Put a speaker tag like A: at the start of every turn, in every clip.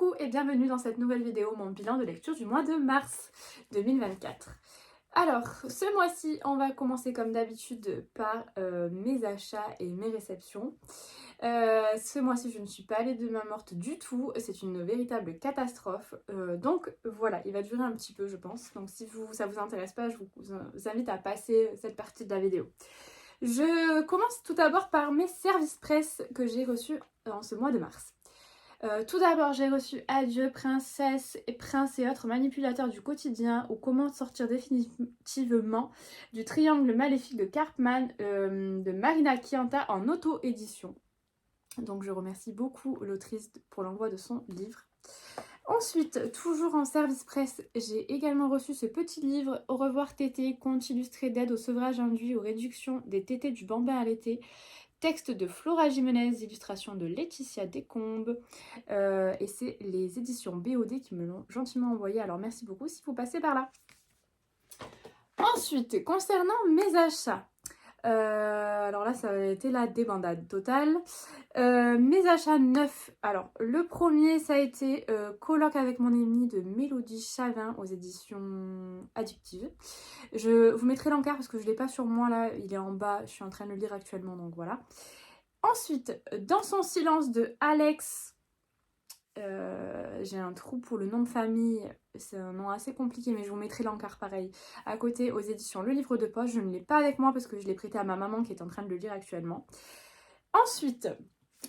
A: Coucou et bienvenue dans cette nouvelle vidéo, mon bilan de lecture du mois de mars 2024. Alors, ce mois-ci, on va commencer comme d'habitude par mes achats et mes réceptions. Ce mois-ci, je ne suis pas allée de main morte du tout, c'est une véritable catastrophe. Donc voilà, il va durer un petit peu, je pense. Donc si ça vous intéresse pas, je vous invite à passer cette partie de la vidéo. Je commence tout d'abord par mes services presse que j'ai reçus en ce mois de mars. Tout d'abord, j'ai reçu Adieu, princesse et prince et autres manipulateurs du quotidien ou comment sortir définitivement du triangle maléfique de Cartman de Marina Chianta en auto-édition. Donc je remercie beaucoup l'autrice pour l'envoi de son livre. Ensuite, toujours en service presse, j'ai également reçu ce petit livre Au revoir tété, conte illustré d'aide au sevrage induit aux réductions des tétés du bambin à l'été. Texte de Flora Jiménez, illustration de Laetitia Descombes. Et c'est les éditions BOD qui me l'ont gentiment envoyé. Alors merci beaucoup si vous passez par là. Ensuite, concernant mes achats. Alors là, ça a été la débandade totale. Mes achats neufs. Alors, le premier, ça a été Colloque avec mon ami de Mélodie Chavin aux éditions Addictives. Je vous mettrai l'encart parce que je ne l'ai pas sur moi là, il est en bas, je suis en train de le lire actuellement, donc voilà. Ensuite, Dans son silence de Alex, j'ai un trou pour le nom de famille, c'est un nom assez compliqué mais je vous mettrai l'encart pareil à côté aux éditions Le Livre de Poche. Je ne l'ai pas avec moi parce que je l'ai prêté à ma maman qui est en train de le lire actuellement. Ensuite,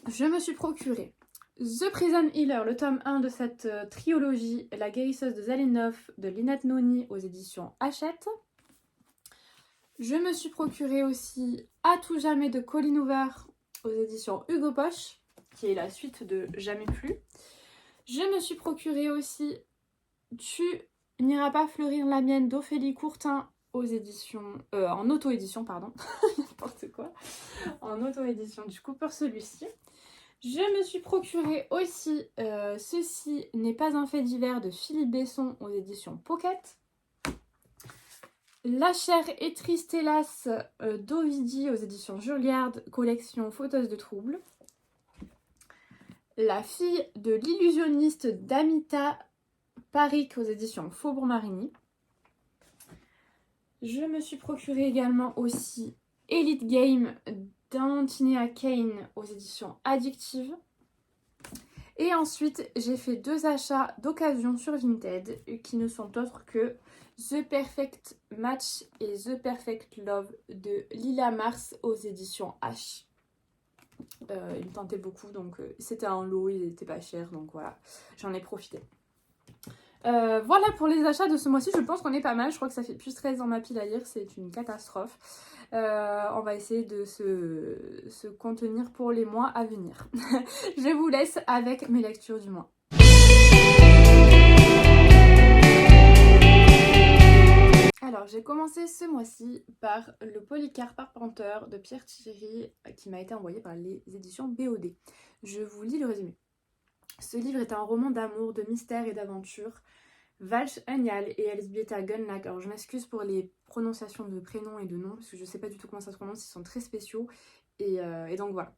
A: je me suis procuré The Prison Healer, le tome 1 de cette trilogie, La guérisseuse de Zalinov de Lynette Noni aux éditions Hachette. Je me suis procuré aussi À tout jamais de Colleen Hoover aux éditions Hugo Poche, qui est la suite de Jamais plus. Je me suis procuré aussi Tu n'iras pas fleurir la mienne d'Ophélie Courtin aux éditions... en auto-édition, pardon. N'importe quoi. En auto-édition du coup pour celui-ci. Je me suis procuré aussi Ceci n'est pas un fait divers de Philippe Besson aux éditions Pocket. La chair est triste hélas d'Ovidie aux éditions Julliard, collection Fauteuse de troubles. La fille de l'illusionniste d'Amita Parikh aux éditions Faubourg Marigny. Je me suis procuré également aussi Elite Game d'Antonia Kane aux éditions Addictives. Et ensuite, j'ai fait 2 achats d'occasion sur Vinted qui ne sont autres que The Perfect Match et The Perfect Love de Lila Mars aux éditions H. Il me tentait beaucoup, donc c'était un lot, il était pas cher, donc voilà, j'en ai profité. Voilà pour les achats de ce mois-ci, je pense qu'on est pas mal, je crois que ça fait plus 13 dans ma pile à lire, c'est une catastrophe. On va essayer de se contenir pour les mois à venir. Je vous laisse avec mes lectures du mois. Alors, j'ai commencé ce mois-ci par le Polycarpe Arpenteur de Pierre Thierry qui m'a été envoyé par les éditions BOD. Je vous lis le résumé. Ce livre est un roman d'amour, de mystère et d'aventure. Valch Enyal et Elzbieta Gunlag. Alors je m'excuse pour les prononciations de prénoms et de noms parce que je sais pas du tout comment ça se prononce, ils sont très spéciaux et donc voilà.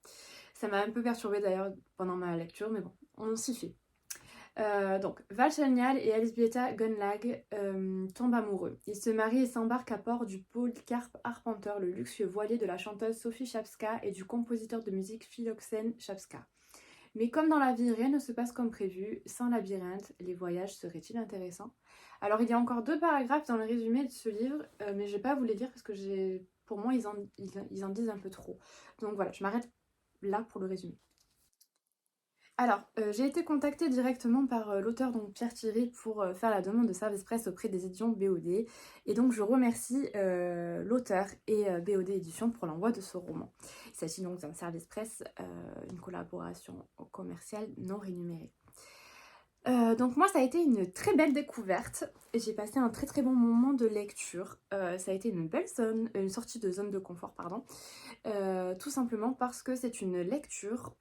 A: Ça m'a un peu perturbée d'ailleurs pendant ma lecture, mais bon, on s'y fait. Donc, Valch Enyal et Elzbieta Gunlag tombent amoureux. Ils se marient et s'embarquent à bord du Polycarpe Arpenteur, le luxueux voilier de la chanteuse Sophie Chapska et du compositeur de musique Philoxène Chapska. Mais comme dans la vie, rien ne se passe comme prévu. Sans labyrinthe, les voyages seraient-ils intéressants? Alors, il y a encore 2 paragraphes dans le résumé de ce livre, mais je vais pas vous les lire parce que pour moi, ils en disent un peu trop. Donc voilà, je m'arrête là pour le résumé. Alors, j'ai été contactée directement par l'auteur, donc Pierre Thierry, pour faire la demande de service presse auprès des éditions BOD. Et donc, je remercie l'auteur et BOD Éditions pour l'envoi de ce roman. Il s'agit donc d'un service presse, une collaboration commerciale non rémunérée. Donc moi, ça a été une très belle découverte. J'ai passé un très très bon moment de lecture. Ça a été une sortie de zone de confort, pardon. Tout simplement parce que c'est une lecture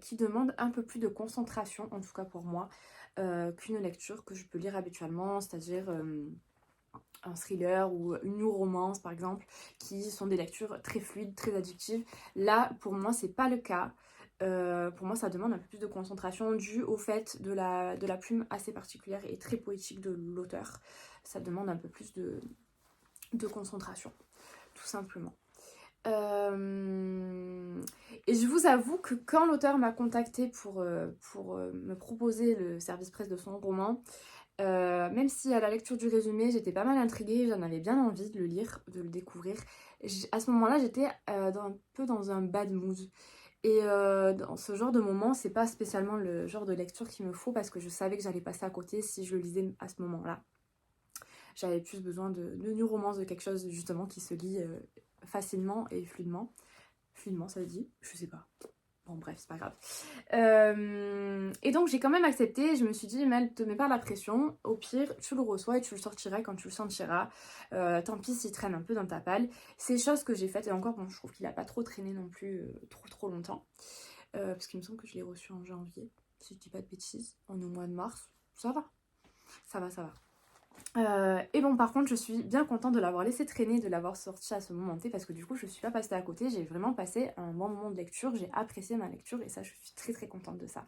A: qui demande un peu plus de concentration, en tout cas pour moi, qu'une lecture que je peux lire habituellement, c'est-à-dire un thriller ou une new romance par exemple, qui sont des lectures très fluides, très addictives. Là, pour moi, c'est pas le cas. Pour moi ça demande un peu plus de concentration dû au fait de la plume assez particulière et très poétique de l'auteur. Ça demande un peu plus de concentration, tout simplement. Et je vous avoue que quand l'auteur m'a contactée pour me proposer le service presse de son roman, même si à la lecture du résumé j'étais pas mal intriguée, j'en avais bien envie de le lire, de le découvrir, à ce moment-là j'étais un peu dans un bad mood. Et dans ce genre de moment, c'est pas spécialement le genre de lecture qu'il me faut parce que je savais que j'allais passer à côté si je le lisais à ce moment-là. J'avais plus besoin d'une romance, de quelque chose justement qui se lit facilement et fluidement. Fluidement, ça se dit? Je sais pas. Bon, bref, c'est pas grave. Et donc, j'ai quand même accepté. Je me suis dit, Mel, te mets pas la pression. Au pire, tu le reçois et tu le sortiras quand tu le sentiras. Tant pis s'il traîne un peu dans ta palle. C'est chose que j'ai faites. Et encore, bon, je trouve qu'il a pas trop traîné non plus trop longtemps. Parce qu'il me semble que je l'ai reçu en janvier. Si je dis pas de bêtises. On est au mois de mars. Ça va. Ça va, ça va. Et bon, par contre je suis bien contente de l'avoir laissé traîner, de l'avoir sorti à ce moment T, parce que du coup je suis pas passée à côté, j'ai vraiment passé un bon moment de lecture, j'ai apprécié ma lecture et ça je suis très contente de ça.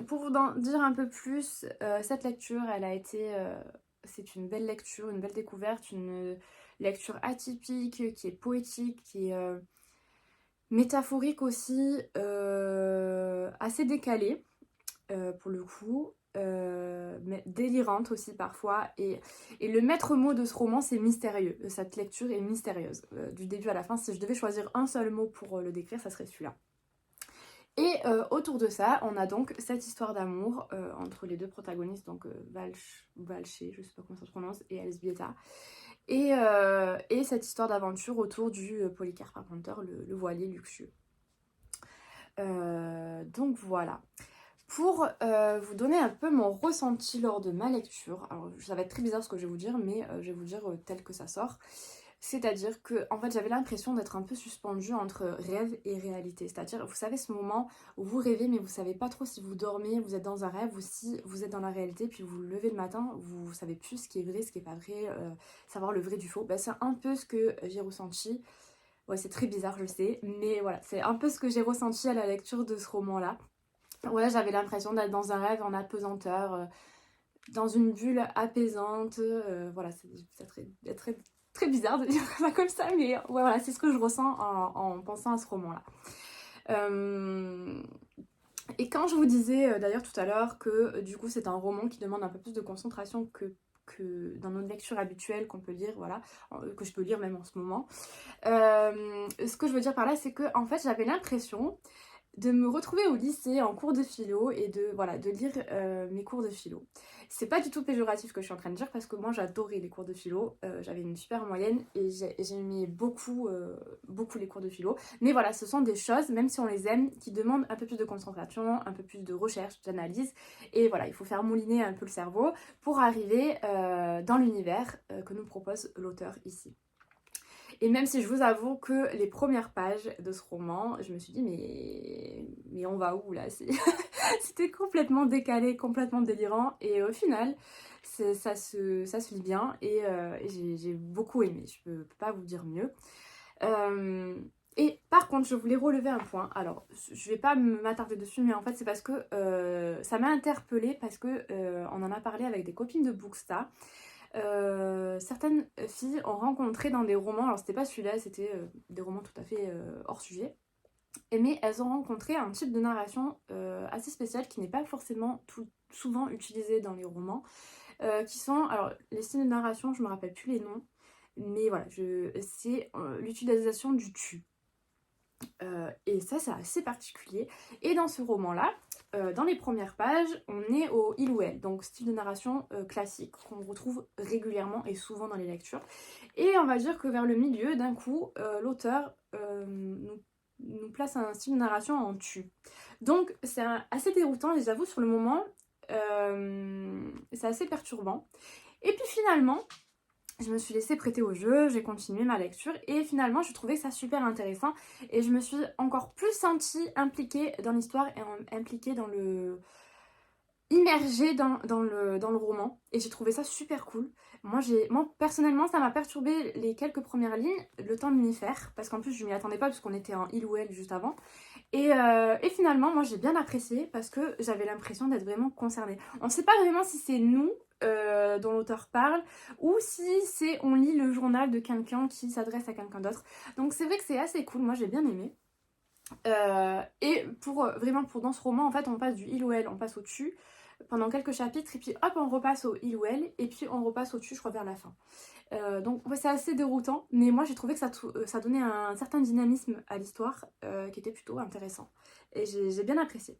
A: Pour vous en dire un peu plus, cette lecture elle a été, c'est une belle lecture, une belle découverte, une lecture atypique, qui est poétique, qui est métaphorique aussi, assez décalée pour le coup. Mais délirante aussi parfois et le maître mot de ce roman c'est mystérieux, cette lecture est mystérieuse du début à la fin. Si je devais choisir un seul mot pour le décrire ça serait celui-là. Et autour de ça on a donc cette histoire d'amour entre les deux protagonistes, donc Valché, je sais pas comment ça se prononce, et Elzbieta, et cette histoire d'aventure autour du Polycarpe Arpenteur, le voilier luxueux. Donc voilà. Pour vous donner un peu mon ressenti lors de ma lecture, alors ça va être très bizarre ce que je vais vous dire, mais je vais vous dire tel que ça sort. C'est-à-dire que en fait j'avais l'impression d'être un peu suspendue entre rêve et réalité. C'est-à-dire, vous savez ce moment où vous rêvez mais vous savez pas trop si vous dormez, vous êtes dans un rêve ou si vous êtes dans la réalité, puis vous vous levez le matin, vous savez plus ce qui est vrai, ce qui est pas vrai, savoir le vrai du faux. Ben, c'est un peu ce que j'ai ressenti. Ouais, c'est très bizarre, je sais, mais voilà, c'est un peu ce que j'ai ressenti à la lecture de ce roman-là. Ouais, j'avais l'impression d'être dans un rêve en apesanteur, dans une bulle apaisante. Voilà, c'est très bizarre de dire ça comme ça, mais ouais, voilà, c'est ce que je ressens en pensant à ce roman-là. Et quand je vous disais d'ailleurs tout à l'heure que du coup c'est un roman qui demande un peu plus de concentration que dans notre lecture habituelle qu'on peut lire, voilà, que je peux lire même en ce moment. Ce que je veux dire par là, c'est que en fait j'avais l'impression de me retrouver au lycée en cours de philo et de lire mes cours de philo. C'est pas du tout péjoratif ce que je suis en train de dire parce que moi j'adorais les cours de philo, j'avais une super moyenne et j'aimais beaucoup les cours de philo. Mais voilà, ce sont des choses, même si on les aime, qui demandent un peu plus de concentration, un peu plus de recherche, d'analyse. Et voilà, il faut faire mouliner un peu le cerveau pour arriver dans l'univers que nous propose l'auteur ici. Et même si je vous avoue que les premières pages de ce roman, je me suis dit mais on va où là? C'était complètement décalé, complètement délirant. Et au final, ça se lit bien et j'ai beaucoup aimé. Je peux pas vous dire mieux. Et par contre, je voulais relever un point. Alors, je vais pas m'attarder dessus, mais en fait, c'est parce que ça m'a interpellée parce que on en a parlé avec des copines de Booksta. Certaines filles ont rencontré dans des romans, alors c'était pas celui-là, c'était des romans tout à fait hors sujet, mais elles ont rencontré un type de narration assez spécial qui n'est pas forcément souvent utilisé dans les romans, qui sont, alors les styles de narration, je me rappelle plus les noms, mais voilà, c'est l'utilisation du tu. Et ça c'est assez particulier. Et dans ce roman-là, dans les premières pages, on est au il ou elle, donc style de narration classique qu'on retrouve régulièrement et souvent dans les lectures. Et on va dire que vers le milieu, d'un coup, l'auteur nous place un style de narration en tu. Donc c'est assez déroutant, je les avoue, sur le moment. C'est assez perturbant. Et puis finalement, je me suis laissée prêter au jeu, j'ai continué ma lecture et finalement je trouvais ça super intéressant et je me suis encore plus sentie impliquée dans l'histoire et impliquée dans le... immergée dans le roman et j'ai trouvé ça super cool. Moi personnellement ça m'a perturbé les quelques premières lignes, le temps de m'y faire, parce qu'en plus je m'y attendais pas puisqu'on était en il ou elle juste avant. Et finalement, moi j'ai bien apprécié parce que j'avais l'impression d'être vraiment concernée. On ne sait pas vraiment si c'est nous dont l'auteur parle ou si c'est on lit le journal de quelqu'un qui s'adresse à quelqu'un d'autre. Donc c'est vrai que c'est assez cool, moi j'ai bien aimé. Et vraiment pour dans ce roman, en fait, on passe du il ou elle, on passe au tu pendant quelques chapitres et puis hop, on repasse au il ou elle et puis on repasse au tu, je crois, vers la fin. Donc ouais, c'est assez déroutant, mais moi j'ai trouvé que ça donnait un certain dynamisme à l'histoire qui était plutôt intéressant et j'ai bien apprécié.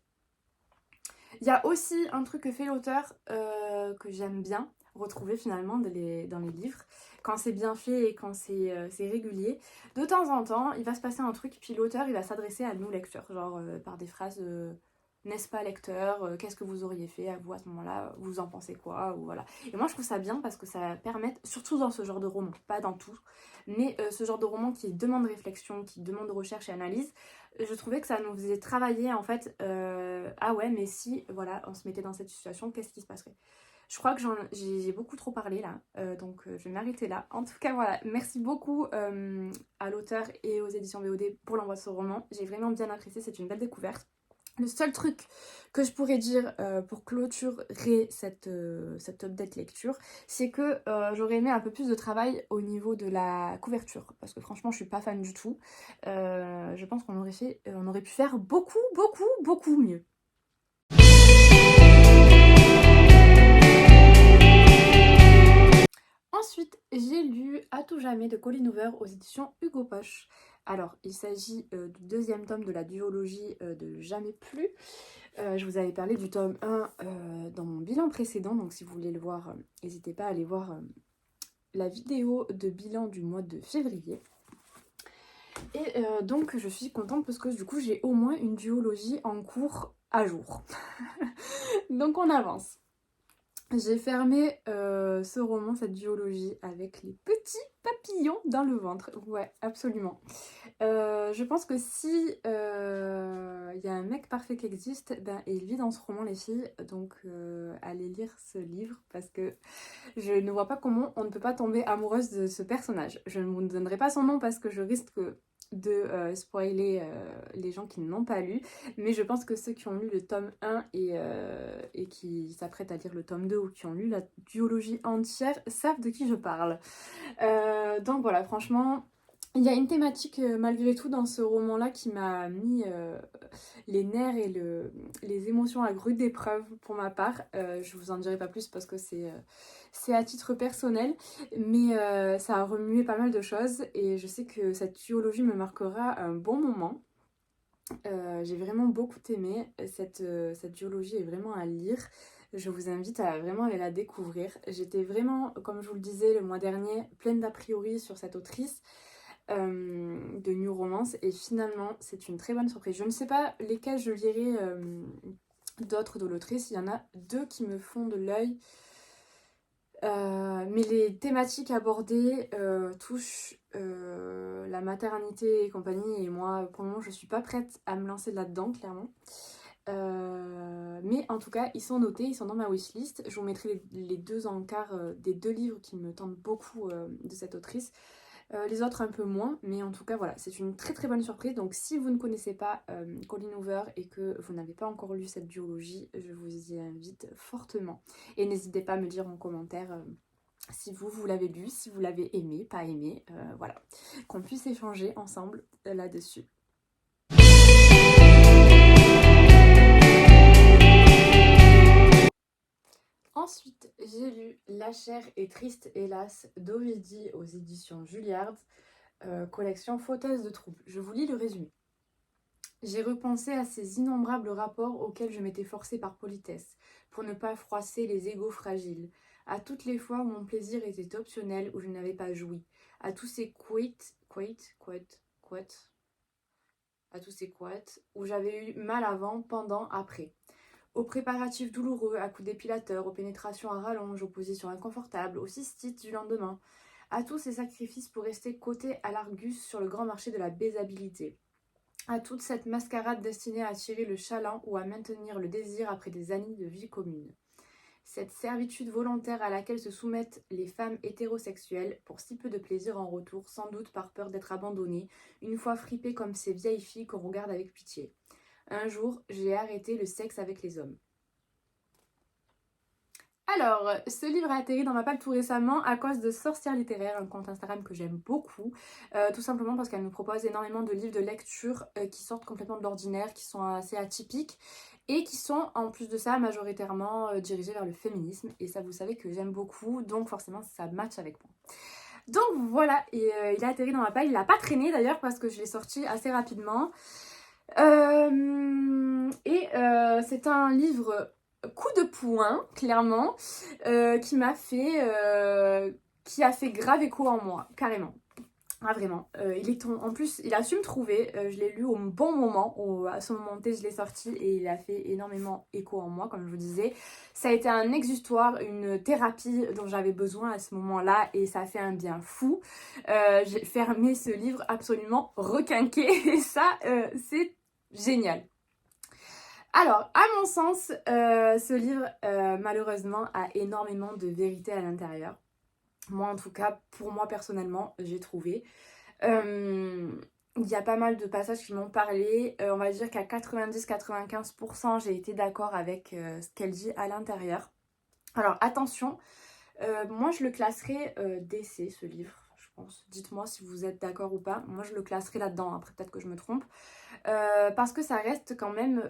A: Il y a aussi un truc que fait l'auteur que j'aime bien retrouver finalement dans les livres, quand c'est bien fait et quand c'est régulier. De temps en temps, il va se passer un truc, puis l'auteur il va s'adresser à nous lecteurs, genre par des phrases n'est-ce pas lecteur, qu'est-ce que vous auriez fait à vous à ce moment-là, vous en pensez quoi, ou voilà. Et moi je trouve ça bien parce que ça permet, surtout dans ce genre de roman, pas dans tout, mais ce genre de roman qui demande réflexion, qui demande recherche et analyse, je trouvais que ça nous faisait travailler en fait, ah ouais mais si voilà on se mettait dans cette situation, qu'est-ce qui se passerait. Je crois que j'ai beaucoup trop parlé là, donc je vais m'arrêter là. En tout cas voilà, merci beaucoup à l'auteur et aux éditions BOD pour l'envoi de ce roman, j'ai vraiment bien apprécié, c'est une belle découverte. Le seul truc que je pourrais dire pour clôturer cette update lecture, c'est que j'aurais aimé un peu plus de travail au niveau de la couverture. Parce que franchement, je suis pas fan du tout. Je pense qu'on on aurait pu faire beaucoup, beaucoup, beaucoup mieux. Ensuite, j'ai lu À tout jamais de Colleen Hoover aux éditions Hugo Poche. Alors, il s'agit du deuxième tome de la duologie de Jamais plus. Je vous avais parlé du tome 1 dans mon bilan précédent, donc si vous voulez le voir, n'hésitez pas à aller voir la vidéo de bilan du mois de février. Et donc je suis contente parce que du coup j'ai au moins une duologie en cours à jour. Donc on avance. J'ai fermé ce roman, cette duologie, avec les petits papillons dans le ventre. Ouais, absolument. Je pense que si y a un mec parfait qui existe, ben, il vit dans ce roman, les filles. Donc allez lire ce livre parce que je ne vois pas comment on ne peut pas tomber amoureuse de ce personnage. Je ne vous donnerai pas son nom parce que je risque de spoiler les gens qui ne l'ont pas lu, mais je pense que ceux qui ont lu le tome 1 et qui s'apprêtent à lire le tome 2 ou qui ont lu la duologie entière savent de qui je parle. Donc voilà, franchement, il y a une thématique malgré tout dans ce roman-là qui m'a mis les nerfs et les émotions à rude épreuve pour ma part. Je vous en dirai pas plus parce que c'est à titre personnel, mais ça a remué pas mal de choses et je sais que cette duologie me marquera un bon moment. J'ai vraiment beaucoup aimé, cette duologie est vraiment à lire. Je vous invite à vraiment aller la découvrir. J'étais vraiment, comme je vous le disais le mois dernier, pleine d'a priori sur cette autrice de New Romance et finalement c'est une très bonne surprise. Je ne sais pas lesquels je lirai d'autres de l'autrice, il y en a deux qui me font de l'œil. Mais les thématiques abordées touchent la maternité et compagnie et moi pour le moment je suis pas prête à me lancer là-dedans clairement. Mais en tout cas ils sont notés, ils sont dans ma wishlist. Je vous mettrai les deux encarts des deux livres qui me tentent beaucoup de cette autrice. Les autres un peu moins, mais en tout cas voilà, c'est une très très bonne surprise. Donc si vous ne connaissez pas Colleen Hoover et que vous n'avez pas encore lu cette duologie, je vous y invite fortement. Et n'hésitez pas à me dire en commentaire si vous l'avez lu, si vous l'avez aimé, pas aimé, voilà. Qu'on puisse échanger ensemble là-dessus. Ensuite, j'ai lu La chair est triste, hélas, d'Ovidie aux éditions Julliard, collection Fauteuse de troubles. Je vous lis le résumé. J'ai repensé à ces innombrables rapports auxquels je m'étais forcée par politesse, pour ne pas froisser les égos fragiles, à toutes les fois où mon plaisir était optionnel, où je n'avais pas joui, à tous ces à tous ces couettes, où j'avais eu mal avant, pendant, après. Aux préparatifs douloureux, à coups d'épilateur, aux pénétrations à rallonge, aux positions inconfortables, aux cystites du lendemain, à tous ces sacrifices pour rester coté à l'Argus sur le grand marché de la baisabilité, à toute cette mascarade destinée à attirer le chaland ou à maintenir le désir après des années de vie commune. Cette servitude volontaire à laquelle se soumettent les femmes hétérosexuelles pour si peu de plaisir en retour, sans doute par peur d'être abandonnées, une fois fripées comme ces vieilles filles qu'on regarde avec pitié. Un jour, j'ai arrêté le sexe avec les hommes. Alors, ce livre a atterri dans ma palle tout récemment à cause de Sorcière littéraire, un compte Instagram que j'aime beaucoup, tout simplement parce qu'elle nous propose énormément de livres de lecture qui sortent complètement de l'ordinaire, qui sont assez atypiques et qui sont en plus de ça majoritairement dirigés vers le féminisme, et ça vous savez que j'aime beaucoup, donc forcément ça match avec moi. Donc voilà, et il a atterri dans ma palle, il n'a pas traîné d'ailleurs parce que je l'ai sorti assez rapidement. C'est un livre coup de poing, clairement, qui a fait grave écho en moi, carrément. Ah vraiment, en plus il a su me trouver, je l'ai lu au bon moment, à ce moment T je l'ai sorti et il a fait énormément écho en moi comme je vous disais. Ça a été un exutoire, une thérapie dont j'avais besoin à ce moment-là et ça a fait un bien fou. J'ai fermé ce livre absolument requinqué et ça c'est génial. Alors, à mon sens, ce livre, malheureusement, a énormément de vérité à l'intérieur. Moi, en tout cas, pour moi personnellement, j'ai trouvé. Il y a pas mal de passages qui m'ont parlé. On va dire qu'à 90-95%, j'ai été d'accord avec ce qu'elle dit à l'intérieur. Alors, attention, moi, je le classerais DC, ce livre, je pense. Dites-moi si vous êtes d'accord ou pas. Moi, je le classerais là-dedans. Après, peut-être que je me trompe. Parce que ça reste quand même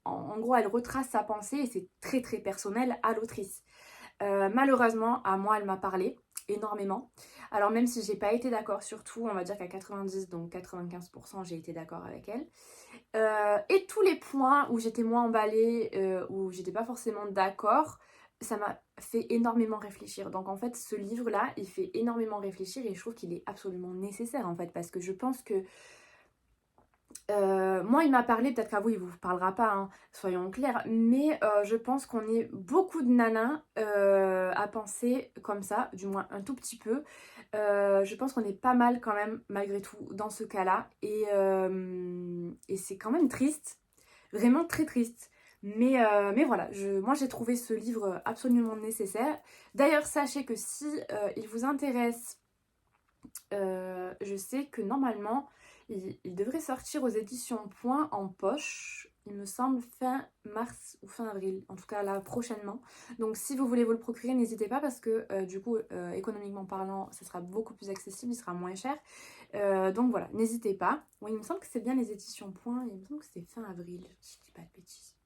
A: en gros, elle retrace sa pensée et c'est très très personnel à l'autrice. Malheureusement, à moi, elle m'a parlé énormément. Alors même si j'ai pas été d'accord sur tout, on va dire qu'à 90, donc 95%, j'ai été d'accord avec elle. Et tous les points où j'étais moins emballée, où j'étais pas forcément d'accord, ça m'a fait énormément réfléchir. Donc en fait, ce livre-là, il fait énormément réfléchir et je trouve qu'il est absolument nécessaire en fait, parce que je pense que moi, il m'a parlé, peut-être qu'à vous, il vous parlera pas, hein, soyons clairs, mais je pense qu'on est beaucoup de nanas à penser comme ça, du moins un tout petit peu. Je pense qu'on est pas mal quand même, malgré tout, dans ce cas-là, et c'est quand même triste, vraiment très triste. Mais voilà, moi j'ai trouvé ce livre absolument nécessaire. D'ailleurs, sachez que si il vous intéresse, je sais que normalement, il devrait sortir aux éditions Point en poche, il me semble fin mars ou fin avril, en tout cas là prochainement. Donc si vous voulez vous le procurer, n'hésitez pas parce que du coup, économiquement parlant, ça sera beaucoup plus accessible, il sera moins cher. Donc voilà, n'hésitez pas. Oui, il me semble que c'est bien les éditions Point, il me semble que c'est fin avril, si je dis pas de bêtises.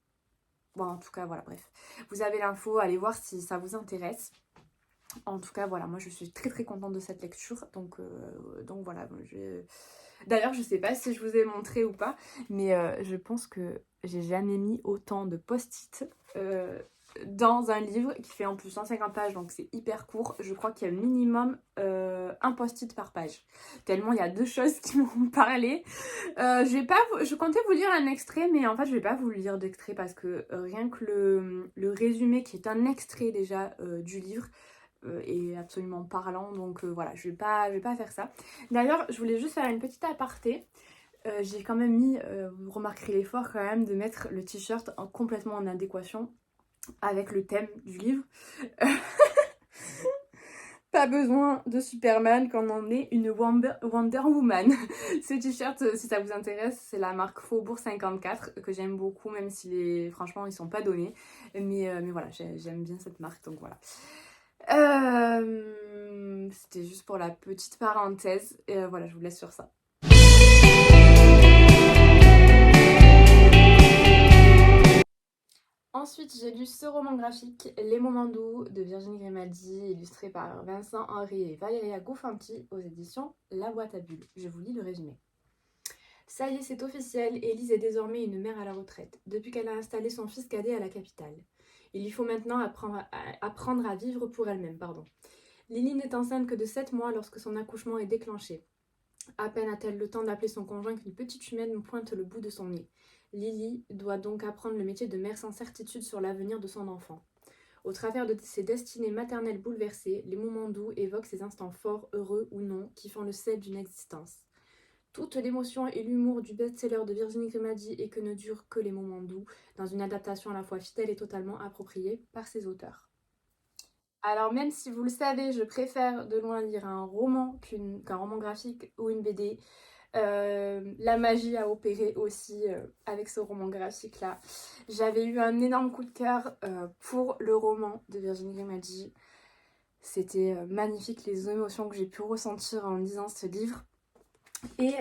A: Bon, en tout cas, voilà, bref. Vous avez l'info, allez voir si ça vous intéresse. En tout cas, voilà, moi je suis très très contente de cette lecture. Donc voilà, d'ailleurs, je sais pas si je vous ai montré ou pas, mais je pense que j'ai jamais mis autant de post-it dans un livre qui fait en plus 150 pages, donc c'est hyper court. Je crois qu'il y a minimum un post-it par page. Tellement il y a deux choses qui m'ont parlé. Je comptais vous lire un extrait, mais en fait je vais pas vous lire d'extrait parce que rien que le résumé qui est un extrait déjà du livre est absolument parlant, donc voilà, je vais pas faire ça. D'ailleurs, je voulais juste faire une petite aparté. J'ai quand même mis, vous remarquerez l'effort quand même de mettre le t-shirt complètement en adéquation avec le thème du livre. Pas besoin de Superman quand on est une Wonder Woman. Ce t-shirt, si ça vous intéresse, c'est la marque Faubourg 54 que j'aime beaucoup, même si franchement ils sont pas donnés. Mais voilà, j'aime bien cette marque, donc voilà. C'était juste pour la petite parenthèse. Et voilà, je vous laisse sur ça. Ensuite, j'ai lu ce roman graphique, Les Moments doux, de Virginie Grimaldi, illustré par Vincent Henry et Valéria Goufanti, aux éditions La Boîte à Bulles. Je vous lis le résumé. Ça y est, c'est officiel, Élise est désormais une mère à la retraite, depuis qu'elle a installé son fils cadet à la capitale. Il lui faut maintenant apprendre à vivre pour elle-même, pardon. Lily n'est enceinte que de 7 mois lorsque son accouchement est déclenché. À peine a-t-elle le temps d'appeler son conjoint qu'une petite humaine pointe le bout de son nez. Lily doit donc apprendre le métier de mère sans certitude sur l'avenir de son enfant. Au travers de ses destinées maternelles bouleversées, les moments doux évoquent ces instants forts, heureux ou non, qui font le sel d'une existence. toute l'émotion et l'humour du best-seller de Virginie Grimaldi et que ne durent que les moments doux, dans une adaptation à la fois fidèle et totalement appropriée par ses auteurs. Alors même si vous le savez, je préfère de loin lire un roman qu'un roman graphique ou une BD. La magie a opéré aussi avec ce roman graphique là. J'avais eu un énorme coup de cœur pour le roman de Virginie Grimaldi. C'était magnifique les émotions que j'ai pu ressentir en lisant ce livre. Et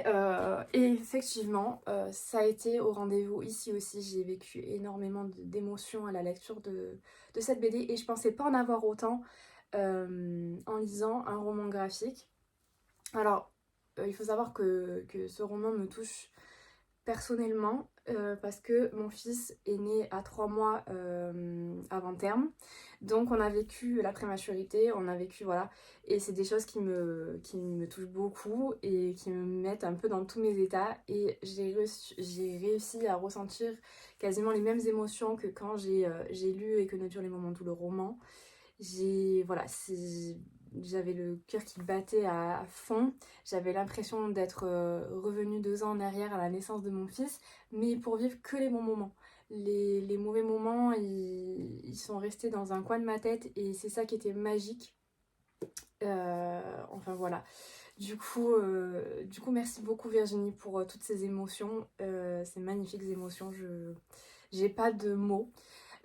A: effectivement, ça a été au rendez-vous ici aussi. J'ai vécu énormément d'émotions à la lecture de cette BD et je pensais pas en avoir autant en lisant un roman graphique. Alors, il faut savoir que ce roman me touche personnellement parce que mon fils est né à 3 mois avant terme. Donc on a vécu la prématurité, on a vécu voilà. Et c'est des choses qui me touchent beaucoup et qui me mettent un peu dans tous mes états. Et j'ai réussi à ressentir quasiment les mêmes émotions que quand j'ai lu Et que ne durent les moments doux, le roman. Voilà, j'avais le cœur qui battait à fond. J'avais l'impression d'être revenue 2 ans en arrière à la naissance de mon fils, mais pour vivre que les bons moments. Les mauvais moments, ils sont restés dans un coin de ma tête et c'est ça qui était magique. Enfin voilà. Du coup, merci beaucoup Virginie pour toutes ces émotions, ces magnifiques émotions. J'ai pas de mots.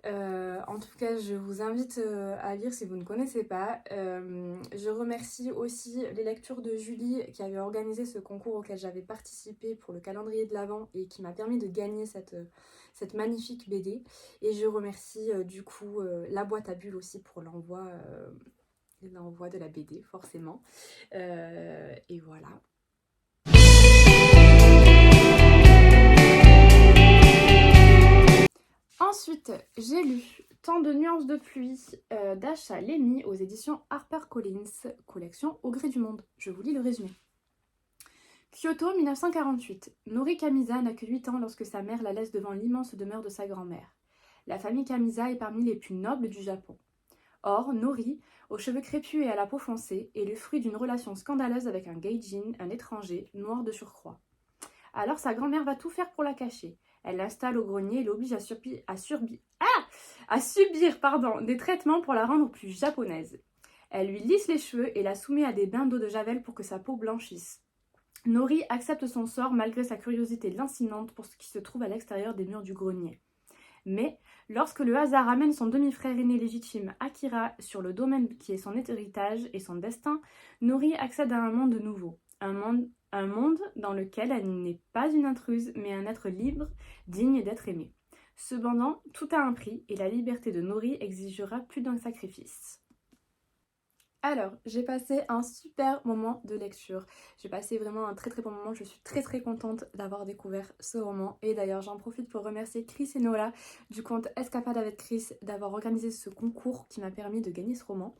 A: En tout cas, je vous invite à lire si vous ne connaissez pas. Je remercie aussi les lectures de Julie qui avait organisé ce concours auquel j'avais participé pour le calendrier de l'Avent et qui m'a permis de gagner cette magnifique BD. Et je remercie du coup la boîte à bulles aussi pour l'envoi de la BD, forcément. Et voilà. Ensuite, j'ai lu Tant de nuances de pluie d'Asha Lemi aux éditions HarperCollins, collection Au gré du monde. Je vous lis le résumé. Kyoto, 1948. Nori Kamisa n'a que 8 ans lorsque sa mère la laisse devant l'immense demeure de sa grand-mère. La famille Kamisa est parmi les plus nobles du Japon. Or, Nori, aux cheveux crépus et à la peau foncée, est le fruit d'une relation scandaleuse avec un gaijin, un étranger, noir de surcroît. Alors sa grand-mère va tout faire pour la cacher. Elle l'installe au grenier et l'oblige à subir des traitements pour la rendre plus japonaise. Elle lui lisse les cheveux et la soumet à des bains d'eau de javel pour que sa peau blanchisse. Nori accepte son sort malgré sa curiosité lancinante pour ce qui se trouve à l'extérieur des murs du grenier. Mais lorsque le hasard amène son demi-frère aîné légitime Akira sur le domaine qui est son héritage et son destin, Nori accède à un monde nouveau. Un monde dans lequel elle n'est pas une intruse, mais un être libre, digne d'être aimé. Cependant, tout a un prix et la liberté de Nori exigera plus d'un sacrifice. Alors, j'ai passé un super moment de lecture. J'ai passé vraiment un très très bon moment. Je suis très très contente d'avoir découvert ce roman. Et d'ailleurs, j'en profite pour remercier Chris et Nola du compte Escapade avec Chris d'avoir organisé ce concours qui m'a permis de gagner ce roman.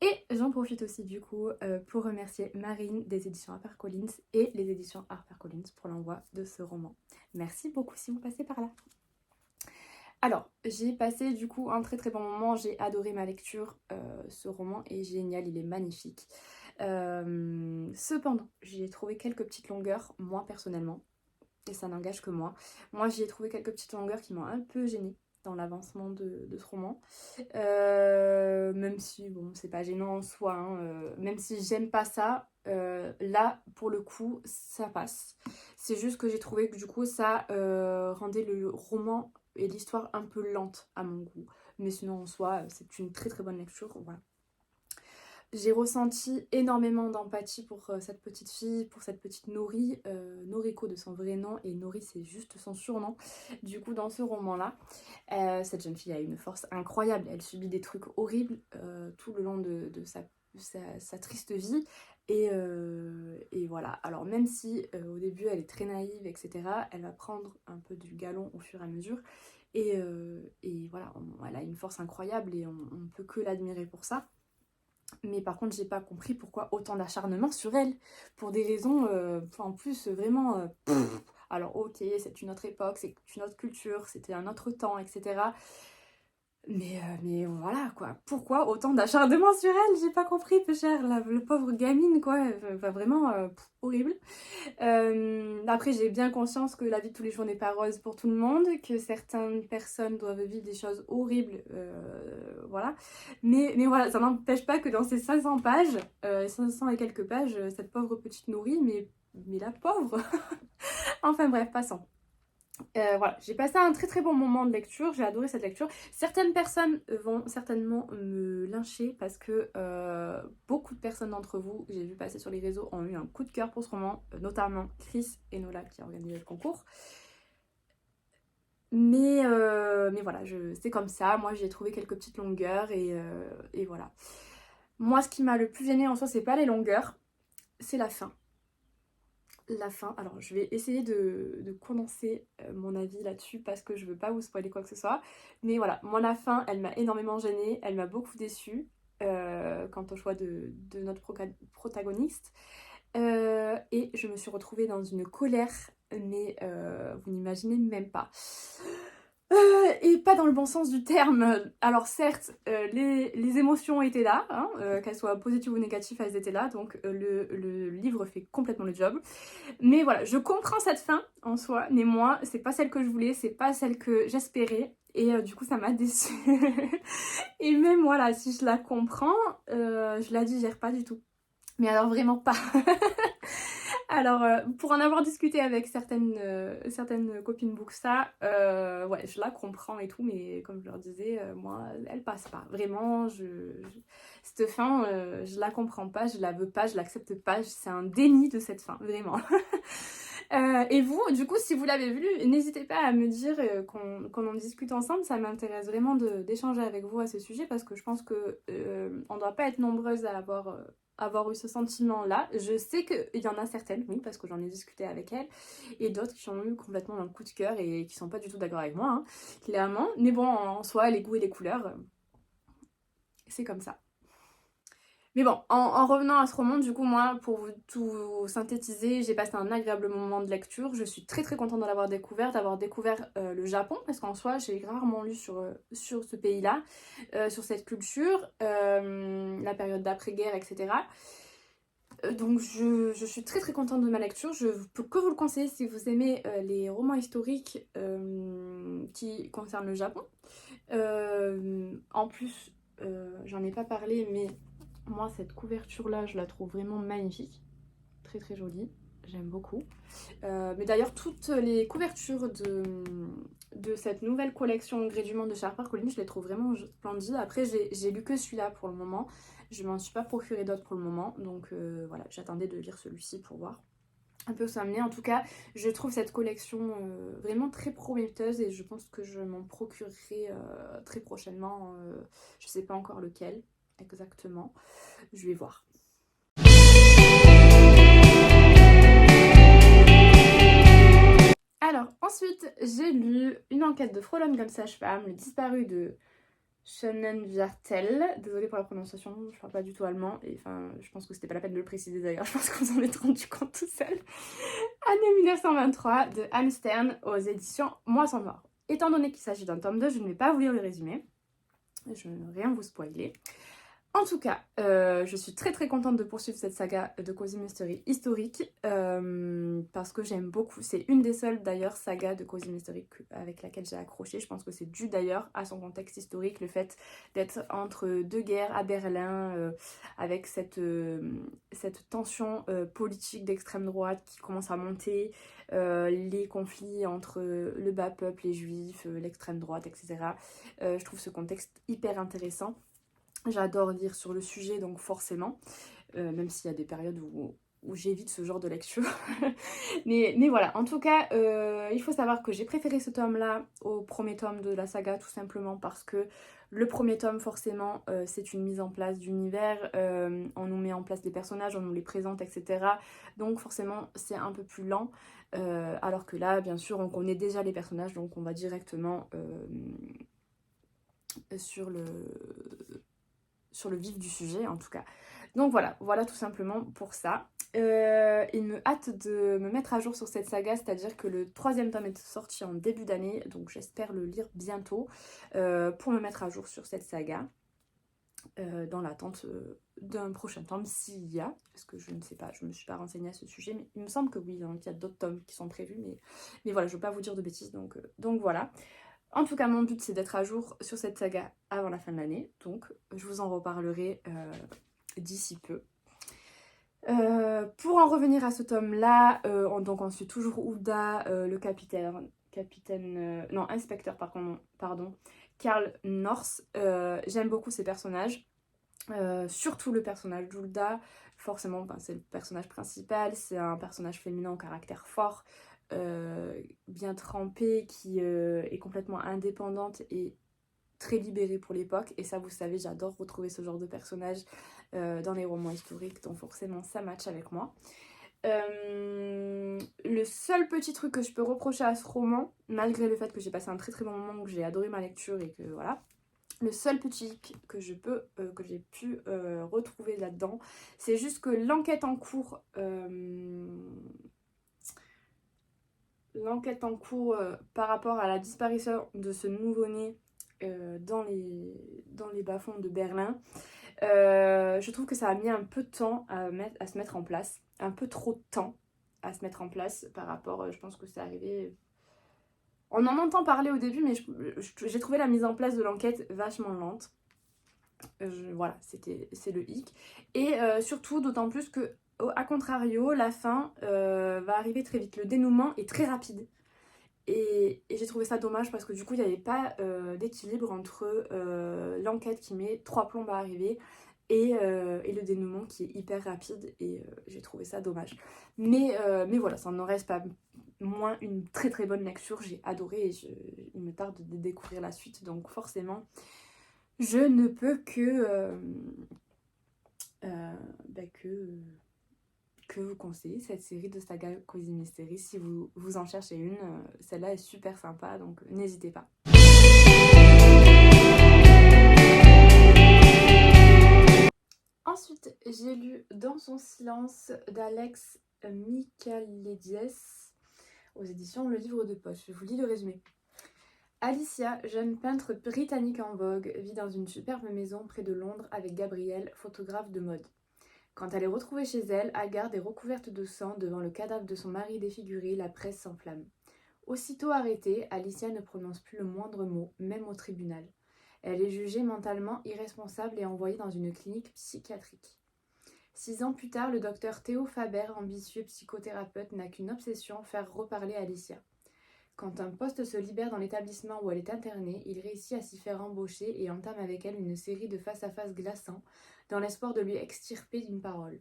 A: Et j'en profite aussi du coup pour remercier Marine des éditions HarperCollins et les éditions HarperCollins pour l'envoi de ce roman. Merci beaucoup si vous passez par là. Alors, j'ai passé du coup un très très bon moment, j'ai adoré ma lecture, ce roman est génial, il est magnifique. Cependant, j'y ai trouvé quelques petites longueurs, moi personnellement, et ça n'engage que moi. Moi j'y ai trouvé quelques petites longueurs qui m'ont un peu gênée dans l'avancement de ce roman. Même si, bon, c'est pas gênant en soi, hein, même si j'aime pas ça, là, pour le coup, ça passe. C'est juste que j'ai trouvé que du coup, ça rendait le roman et l'histoire un peu lente à mon goût. Mais sinon, en soi, c'est une très très bonne lecture, voilà. J'ai ressenti énormément d'empathie pour cette petite fille, pour cette petite Nori, Noriko de son vrai nom, et Nori c'est juste son surnom. Du coup, dans ce roman-là, cette jeune fille a une force incroyable, elle subit des trucs horribles tout le long de sa triste vie. Et voilà, alors même si au début elle est très naïve, etc., elle va prendre un peu du galon au fur et à mesure. Et voilà, elle a une force incroyable et on ne peut que l'admirer pour ça. Mais par contre, j'ai pas compris pourquoi autant d'acharnement sur elle. Pour des raisons, en plus, vraiment... Alors ok, c'est une autre époque, c'est une autre culture, c'était un autre temps, etc. Mais voilà quoi, pourquoi autant d'acharnement sur elle? J'ai pas compris, peu cher, le pauvre gamine quoi, enfin, vraiment horrible. Après j'ai bien conscience que la vie de tous les jours n'est pas rose pour tout le monde, que certaines personnes doivent vivre des choses horribles, voilà. Mais voilà, ça n'empêche pas que dans ces 500 pages, 500 et quelques pages, cette pauvre petite nourrie, mais la pauvre. Enfin bref, passons. Voilà, j'ai passé un très très bon moment de lecture, j'ai adoré cette lecture. Certaines personnes vont certainement me lyncher parce que beaucoup de personnes d'entre vous, j'ai vu passer sur les réseaux, ont eu un coup de cœur pour ce roman, notamment Chris et Nola qui ont organisé le concours. Mais voilà, c'est comme ça, moi j'ai trouvé quelques petites longueurs et voilà. Moi ce qui m'a le plus gêné en soi, c'est pas les longueurs, c'est la fin. La fin. Alors, je vais essayer de condenser mon avis là-dessus parce que je veux pas vous spoiler quoi que ce soit. Mais voilà, moi, la fin, elle m'a énormément gênée, elle m'a beaucoup déçue quant au choix de notre protagoniste. Et je me suis retrouvée dans une colère, mais vous n'imaginez même pas. Et pas dans le bon sens du terme. Alors certes, les émotions étaient là, hein, qu'elles soient positives ou négatives, elles étaient là, donc le livre fait complètement le job. Mais voilà, je comprends cette fin en soi, mais moi, c'est pas celle que je voulais, c'est pas celle que j'espérais, et du coup, ça m'a déçue. Et même voilà, si je la comprends, je la digère pas du tout. Mais alors vraiment pas. Alors, pour en avoir discuté avec certaines copines Booksta, ouais, je la comprends et tout, mais comme je leur disais, moi, elle passe pas. Vraiment, cette fin, je la comprends pas, je la veux pas, je l'accepte pas, c'est un déni de cette fin, vraiment. Et vous, du coup, si vous l'avez vu, n'hésitez pas à me dire qu'on en discute ensemble, ça m'intéresse vraiment d'échanger avec vous à ce sujet parce que je pense que on doit pas être nombreuses à avoir eu ce sentiment-là. Je sais qu'il y en a certaines, oui, parce que j'en ai discuté avec elles, et d'autres qui ont eu complètement un coup de cœur et qui sont pas du tout d'accord avec moi, hein, clairement. Mais bon, en soi, les goûts et les couleurs, c'est comme ça. Mais bon, en revenant à ce roman, du coup, moi, pour tout synthétiser, j'ai passé un agréable moment de lecture. Je suis très très contente de l'avoir découvert, d'avoir découvert le Japon, parce qu'en soi, j'ai rarement lu sur ce pays-là, sur cette culture, la période d'après-guerre, etc. Donc je suis très très contente de ma lecture. Je peux que vous le conseiller si vous aimez les romans historiques qui concernent le Japon. En plus, j'en ai pas parlé, mais moi, cette couverture-là, je la trouve vraiment magnifique. Très très jolie. J'aime beaucoup. Mais d'ailleurs, toutes les couvertures de cette nouvelle collection Gré du Monde de Charles Colline, je les trouve vraiment splendides. Après, j'ai lu que celui-là pour le moment. Je m'en suis pas procuré d'autres pour le moment. Donc voilà, j'attendais de lire celui-ci pour voir un peu où ça menait. En tout cas, je trouve cette collection vraiment très prometteuse et je pense que je m'en procurerai très prochainement. Je sais pas encore lequel exactement. Je vais voir. Alors, ensuite, j'ai lu une enquête de Fräulein comme sage-femme, le disparu de Shonen Viertel. Désolée pour la prononciation, je parle pas du tout allemand. Et enfin, je pense que c'était pas la peine de le préciser d'ailleurs, je pense qu'on s'en est rendu compte tout seul. Année 1923 de Anne Stern aux éditions Moisson Noire. Étant donné qu'il s'agit d'un tome 2, je ne vais pas vous lire le résumé. Je ne vais rien vous spoiler. En tout cas, je suis très très contente de poursuivre cette saga de Cozy Mystery historique parce que j'aime beaucoup. C'est une des seules d'ailleurs sagas de Cozy Mystery avec laquelle j'ai accroché. Je pense que c'est dû d'ailleurs à son contexte historique, le fait d'être entre deux guerres à Berlin avec cette tension politique d'extrême droite qui commence à monter, les conflits entre le bas peuple, les juifs, l'extrême droite, etc. Je trouve ce contexte hyper intéressant. J'adore lire sur le sujet, donc forcément, même s'il y a des périodes où j'évite ce genre de lecture. mais voilà, en tout cas, il faut savoir que j'ai préféré ce tome-là au premier tome de la saga, tout simplement parce que le premier tome, forcément, c'est une mise en place d'univers, on nous met en place les personnages, on nous les présente, etc. Donc forcément, c'est un peu plus lent, alors que là, bien sûr, on connaît déjà les personnages, donc on va directement sur sur le vif du sujet en tout cas. Donc voilà tout simplement pour ça. Il me hâte de me mettre à jour sur cette saga, c'est-à-dire que le 3e tome est sorti en début d'année, donc j'espère le lire bientôt pour me mettre à jour sur cette saga. Dans l'attente d'un prochain tome s'il y a, parce que je ne sais pas, je ne me suis pas renseignée à ce sujet, mais il me semble que oui, hein, qu'il y a d'autres tomes qui sont prévus, mais voilà, je ne veux pas vous dire de bêtises, donc voilà. En tout cas, mon but c'est d'être à jour sur cette saga avant la fin de l'année, donc je vous en reparlerai d'ici peu. Pour en revenir à ce tome-là, donc on suit toujours Hulda, le inspecteur pardon, Karl North. J'aime beaucoup ces personnages, surtout le personnage d'Hulda. Forcément, c'est le personnage principal, c'est un personnage féminin au caractère fort, bien trempé, qui est complètement indépendante et très libérée pour l'époque. Et ça, vous savez, j'adore retrouver ce genre de personnage dans les romans historiques, donc forcément ça match avec moi. Le seul petit truc que je peux reprocher à ce roman, malgré le fait que j'ai passé un très très bon moment, que j'ai adoré ma lecture et que voilà, le seul petit hic que j'ai pu retrouver là-dedans, c'est juste que l'enquête en cours par rapport à la disparition de ce nouveau-né dans les bas-fonds de Berlin, je trouve que ça a mis un peu de temps à se mettre en place, un peu trop de temps à se mettre en place par rapport, je pense que c'est arrivé... On en entend parler au début, mais j'ai trouvé la mise en place de l'enquête vachement lente. Voilà, c'est le hic. Et surtout, d'autant plus que, à contrario, la fin va arriver très vite. Le dénouement est très rapide. Et j'ai trouvé ça dommage parce que du coup, il n'y avait pas d'équilibre entre l'enquête qui met 3 plombs à arriver et le dénouement qui est hyper rapide. Et j'ai trouvé ça dommage. Mais voilà, ça n'en reste pas moins une très très bonne lecture. J'ai adoré et il me tarde de découvrir la suite. Donc forcément, je ne peux que vous conseiller cette série de saga Cozy Mystery. Si vous en cherchez une, celle-là est super sympa, donc n'hésitez pas. Ensuite, j'ai lu Dans son silence d'Alex Michaelides aux éditions Le Livre de Poche. Je vous lis le résumé. Alicia, jeune peintre britannique en vogue, vit dans une superbe maison près de Londres avec Gabriel, photographe de mode. Quand elle est retrouvée chez elle, hagarde et recouverte de sang devant le cadavre de son mari défiguré, la presse s'enflamme. Aussitôt arrêtée, Alicia ne prononce plus le moindre mot, même au tribunal. Elle est jugée mentalement irresponsable et envoyée dans une clinique psychiatrique. 6 ans plus tard, le docteur Théo Faber, ambitieux psychothérapeute, n'a qu'une obsession, faire reparler Alicia. Quand un poste se libère dans l'établissement où elle est internée, il réussit à s'y faire embaucher et entame avec elle une série de face-à-face glaçants, dans l'espoir de lui extirper d'une parole.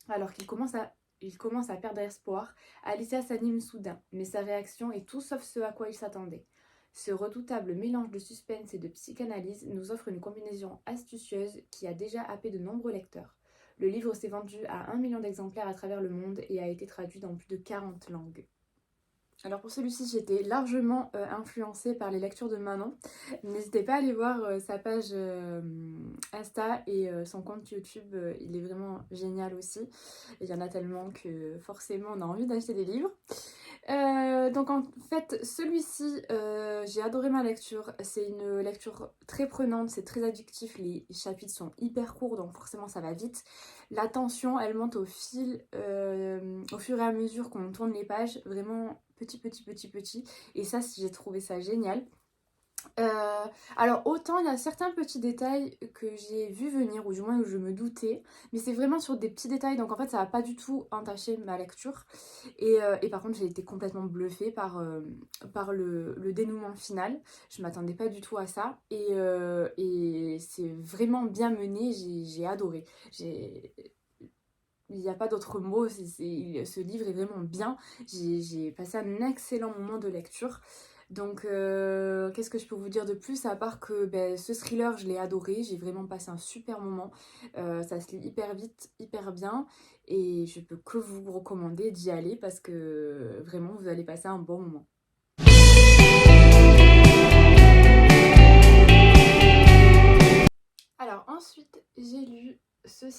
A: Alors qu'il commence à perdre espoir, Alicia s'anime soudain, mais sa réaction est tout sauf ce à quoi il s'attendait. Ce redoutable mélange de suspense et de psychanalyse nous offre une combinaison astucieuse qui a déjà happé de nombreux lecteurs. Le livre s'est vendu à 1 million d'exemplaires à travers le monde et a été traduit dans plus de 40 langues. Alors pour celui-ci, j'ai été largement influencée par les lectures de Manon. N'hésitez pas à aller voir sa page Insta et son compte YouTube, il est vraiment génial aussi. Il y en a tellement que forcément on a envie d'acheter des livres. Donc en fait, celui-ci, j'ai adoré ma lecture. C'est une lecture très prenante, c'est très addictif. Les chapitres sont hyper courts, donc forcément ça va vite. La tension, elle monte au fur et à mesure qu'on tourne les pages, vraiment petit. Et ça, j'ai trouvé ça génial. Alors autant il y a certains petits détails que j'ai vu venir, ou du moins où je me doutais, mais c'est vraiment sur des petits détails, donc en fait ça va pas du tout entacher ma lecture. Et par contre j'ai été complètement bluffée par le dénouement final. Je m'attendais pas du tout à ça, et c'est vraiment bien mené, j'ai adoré. Il n'y a pas d'autre mot, ce livre est vraiment bien. J'ai passé un excellent moment de lecture. Donc qu'est-ce que je peux vous dire de plus, à part que ce thriller je l'ai adoré, j'ai vraiment passé un super moment, ça se lit hyper vite, hyper bien, et je peux que vous recommander d'y aller parce que vraiment vous allez passer un bon moment. Alors ensuite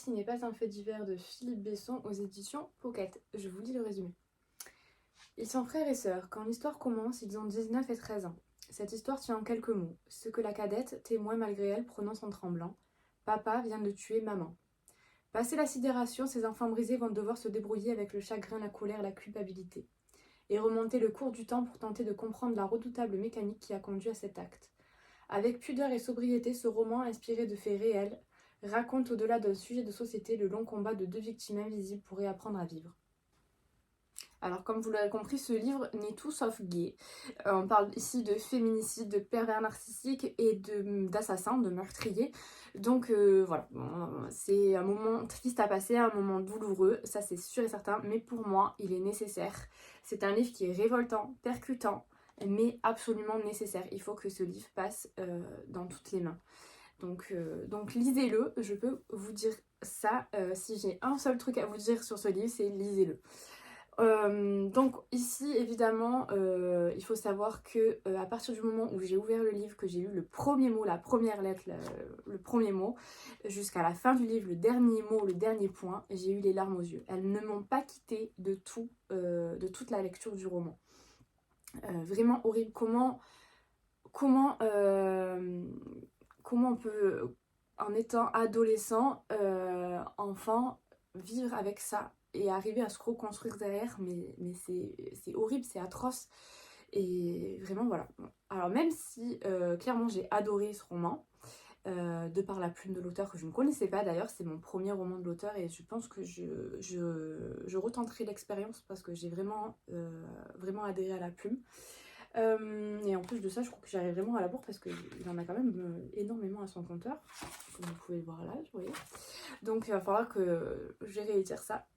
A: Ceci n'est pas un fait divers de Philippe Besson aux éditions Pocket. Je vous lis le résumé. Ils sont frères et sœurs. Quand l'histoire commence, ils ont 19 et 13 ans. Cette histoire tient en quelques mots. Ce que la cadette, témoin malgré elle, prononce en tremblant. Papa vient de tuer maman. Passé la sidération, ces enfants brisés vont devoir se débrouiller avec le chagrin, la colère, la culpabilité. Et remonter le cours du temps pour tenter de comprendre la redoutable mécanique qui a conduit à cet acte. Avec pudeur et sobriété, ce roman, inspiré de faits réels, raconte au-delà d'un sujet de société le long combat de deux victimes invisibles pour réapprendre à vivre. Alors comme vous l'avez compris, ce livre n'est tout sauf gay. On parle ici de féminicide, de pervers narcissique et d'assassins, de meurtriers. Donc voilà, c'est un moment triste à passer, un moment douloureux, ça c'est sûr et certain, mais pour moi il est nécessaire. C'est un livre qui est révoltant, percutant, mais absolument nécessaire. Il faut que ce livre passe dans toutes les mains. Donc lisez-le, je peux vous dire ça. Si j'ai un seul truc à vous dire sur ce livre, c'est lisez-le. Donc ici évidemment il faut savoir que à partir du moment où j'ai ouvert le livre, que j'ai lu le premier mot, la première lettre, le premier mot, jusqu'à la fin du livre, le dernier mot, le dernier point, j'ai eu les larmes aux yeux. Elles ne m'ont pas quittée de toute la lecture du roman. Vraiment horrible. Comment on peut, en étant adolescent, enfant, vivre avec ça et arriver à se reconstruire derrière, mais c'est horrible, c'est atroce. Et vraiment, voilà. Alors même si, clairement, j'ai adoré ce roman, de par la plume de l'auteur que je ne connaissais pas d'ailleurs, c'est mon premier roman de l'auteur et je pense que je retenterai l'expérience parce que j'ai vraiment adhéré à la plume. Et en plus de ça, je crois que j'arrive vraiment à la bourre parce qu'il en a quand même énormément à son compteur, comme vous pouvez le voir là, vous voyez. Donc il va falloir que je réitère ça.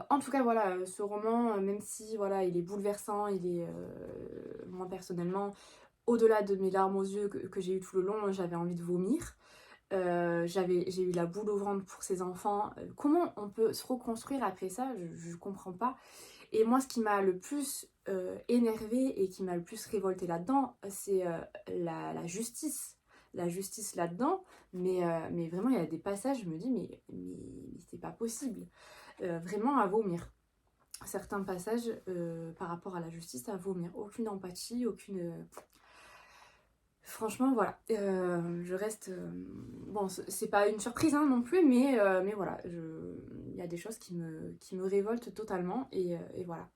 A: En tout cas, voilà, ce roman, même si voilà, il est bouleversant, il est, moi personnellement, au-delà de mes larmes aux yeux que j'ai eu tout le long, j'avais envie de vomir. J'ai eu la boule au ventre pour ces enfants. Comment on peut se reconstruire après ça, je comprends pas. Et moi, ce qui m'a le plus énervée et qui m'a le plus révoltée là-dedans, c'est la justice. La justice là-dedans, mais vraiment, il y a des passages, je me dis, mais c'est pas possible. Vraiment à vomir. Certains passages par rapport à la justice, à vomir. Aucune empathie, aucune... Franchement, voilà. Je reste... Bon, c'est pas une surprise hein, non plus, mais voilà. Il y a des choses qui me révoltent totalement, et voilà.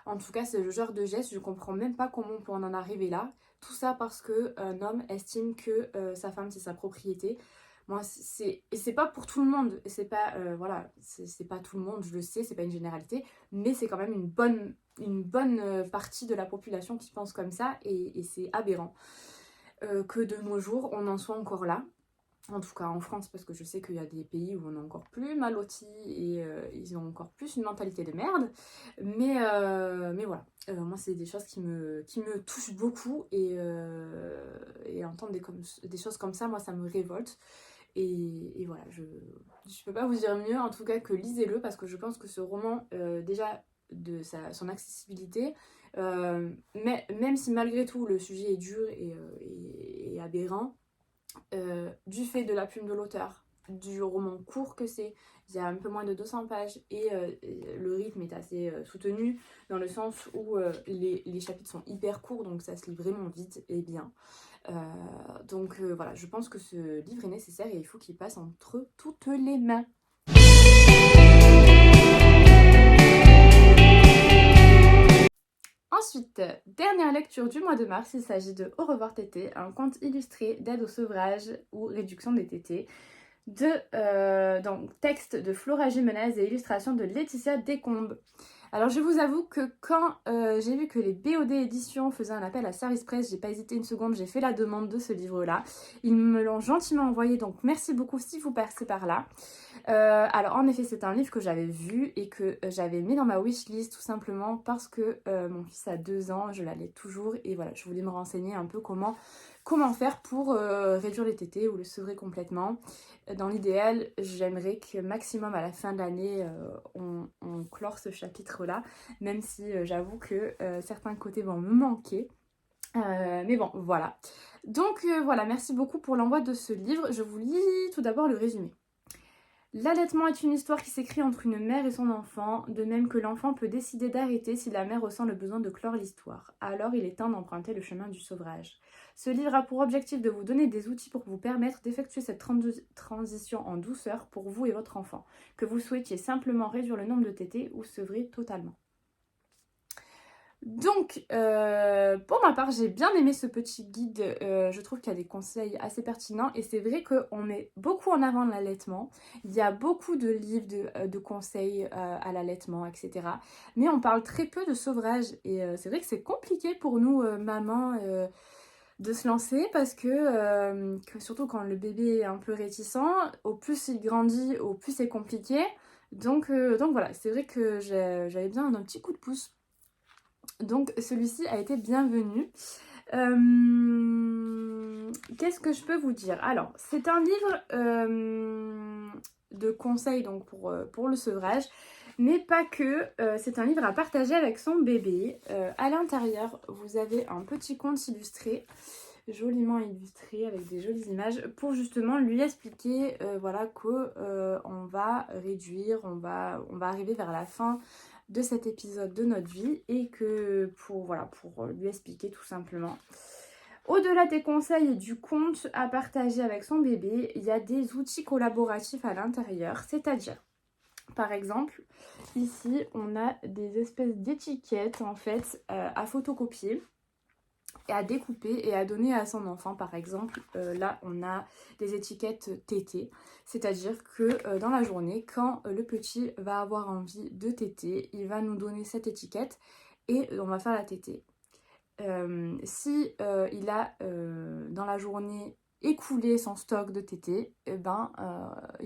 A: En tout cas, c'est le genre de geste, je comprends même pas comment on peut en arriver là. Tout ça parce qu'un homme estime que sa femme, c'est sa propriété. Moi, c'est pas pour tout le monde, c'est pas, voilà, c'est pas tout le monde, je le sais, c'est pas une généralité, mais c'est quand même une bonne partie de la population qui pense comme ça, et c'est aberrant que de nos jours, on en soit encore là. En tout cas en France, parce que je sais qu'il y a des pays où on est encore plus mal lotis et ils ont encore plus une mentalité de merde. Mais voilà, moi c'est des choses qui me touchent beaucoup, et entendre des choses comme ça, moi ça me révolte. Et voilà, je peux pas vous dire mieux en tout cas que lisez-le, parce que je pense que ce roman, déjà de son accessibilité, mais même si malgré tout le sujet est dur et aberrant, du fait de la plume de l'auteur, du roman court que c'est, il y a un peu moins de 200 pages, et le rythme est assez soutenu, dans le sens où les chapitres sont hyper courts, donc ça se lit vraiment vite et bien. Donc voilà, je pense que ce livre est nécessaire et il faut qu'il passe entre toutes les mains. Ensuite, dernière lecture du mois de mars, il s'agit de Au revoir tété, un conte illustré d'aide au sevrage ou réduction des tétés, donc texte de Flora Jimenez et illustration de Laetitia Descombes. Alors je vous avoue que quand j'ai vu que les BOD Éditions faisaient un appel à Service Presse, j'ai pas hésité une seconde, j'ai fait la demande de ce livre-là. Ils me l'ont gentiment envoyé, donc merci beaucoup si vous passez par là. Alors en effet, c'est un livre que j'avais vu et que j'avais mis dans ma wishlist, tout simplement parce que mon fils a 2 ans, je l'allais toujours, et voilà, je voulais me renseigner un peu comment faire pour réduire les tétés ou le sevrer complètement. Dans l'idéal, j'aimerais que maximum à la fin de l'année, on clore ce chapitre-là, même si j'avoue que certains côtés vont me manquer. Mais bon, voilà. Donc voilà, merci beaucoup pour l'envoi de ce livre. Je vous lis tout d'abord le résumé. L'allaitement est une histoire qui s'écrit entre une mère et son enfant, de même que l'enfant peut décider d'arrêter si la mère ressent le besoin de clore l'histoire. Alors il est temps d'emprunter le chemin du sevrage. Ce livre a pour objectif de vous donner des outils pour vous permettre d'effectuer cette transition en douceur pour vous et votre enfant, que vous souhaitiez simplement réduire le nombre de tétés ou sevrer totalement. Donc, pour ma part, j'ai bien aimé ce petit guide. Je trouve qu'il y a des conseils assez pertinents et c'est vrai qu'on met beaucoup en avant l'allaitement. Il y a beaucoup de livres de conseils à l'allaitement, etc. Mais on parle très peu de sevrage et c'est vrai que c'est compliqué pour nous, mamans, de se lancer parce que surtout quand le bébé est un peu réticent, au plus il grandit, au plus c'est compliqué. Donc voilà, c'est vrai que j'avais bien un petit coup de pouce. Donc celui-ci a été bienvenu. Qu'est-ce que je peux vous dire? Alors, c'est un livre de conseils donc pour le sevrage, mais pas que. C'est un livre à partager avec son bébé. À l'intérieur, vous avez un petit conte illustré, joliment illustré avec des jolies images pour justement lui expliquer voilà que on va réduire, on va arriver vers la fin de cet épisode de notre vie et que pour lui expliquer tout simplement. Au-delà des conseils et du conte à partager avec son bébé, il y a des outils collaboratifs à l'intérieur, c'est-à-dire par exemple, ici on a des espèces d'étiquettes en fait à photocopier et à découper et à donner à son enfant. Par exemple, là on a des étiquettes tétées, c'est-à-dire que dans la journée, quand le petit va avoir envie de téter, il va nous donner cette étiquette et on va faire la tétée. Si il a dans la journée écoulé son stock de tétée, il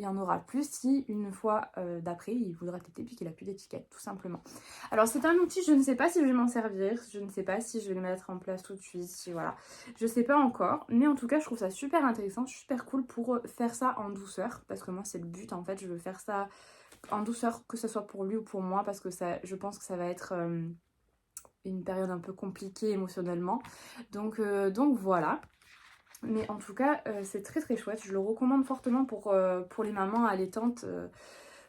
A: y en aura plus si une fois d'après il voudra téter puis qu'il a plus d'étiquette, tout simplement. Alors c'est un outil, je ne sais pas si je vais m'en servir, je ne sais pas si je vais le mettre en place tout de suite, si voilà, je sais pas encore, mais en tout cas je trouve ça super intéressant, super cool pour faire ça en douceur, parce que moi c'est le but en fait, je veux faire ça en douceur, que ce soit pour lui ou pour moi, parce que ça, je pense que ça va être une période un peu compliquée émotionnellement. Donc voilà. Mais en tout cas, c'est très très chouette. Je le recommande fortement pour les mamans allaitantes,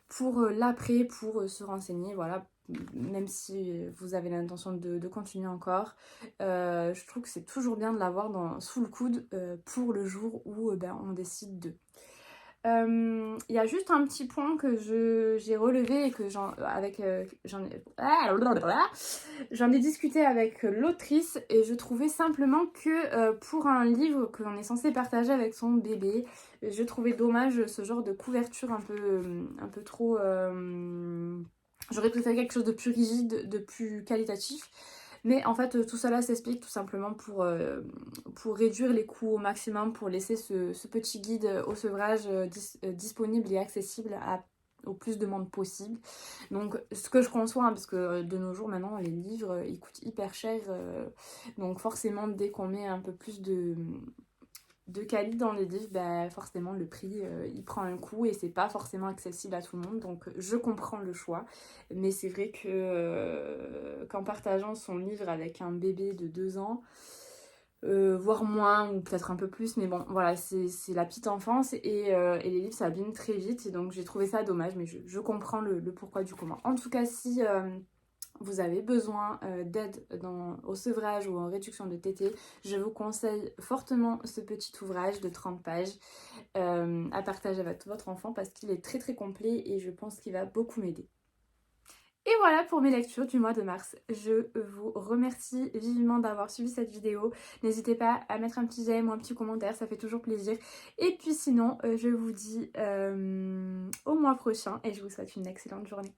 A: pour l'après, pour se renseigner. Voilà, même si vous avez l'intention de continuer encore. Je trouve que c'est toujours bien de l'avoir sous le coude pour le jour où on décide de. Il y a juste un petit point que j'ai relevé et que j'en ai discuté avec l'autrice et je trouvais simplement que pour un livre que l'on est censé partager avec son bébé, je trouvais dommage ce genre de couverture un peu trop... J'aurais préféré quelque chose de plus rigide, de plus qualitatif. Mais en fait, tout cela s'explique tout simplement pour réduire les coûts au maximum, pour laisser ce petit guide au sevrage disponible et accessible au plus de monde possible. Donc, ce que je conçois, hein, parce que de nos jours, maintenant, les livres, ils coûtent hyper cher. Donc, forcément, dès qu'on met un peu plus de qualité dans les livres, forcément le prix il prend un coup et c'est pas forcément accessible à tout le monde, donc je comprends le choix, mais c'est vrai que qu'en partageant son livre avec un bébé de 2 ans, voire moins ou peut-être un peu plus, mais bon voilà, c'est la petite enfance et les livres ça abîme très vite et donc j'ai trouvé ça dommage, mais je comprends le pourquoi du comment. En tout cas, si vous avez besoin d'aide au sevrage ou en réduction de tétée, je vous conseille fortement ce petit ouvrage de 30 pages à partager avec votre enfant parce qu'il est très très complet et je pense qu'il va beaucoup m'aider. Et voilà pour mes lectures du mois de mars. Je vous remercie vivement d'avoir suivi cette vidéo. N'hésitez pas à mettre un petit j'aime ou un petit commentaire, ça fait toujours plaisir. Et puis sinon, je vous dis au mois prochain et je vous souhaite une excellente journée.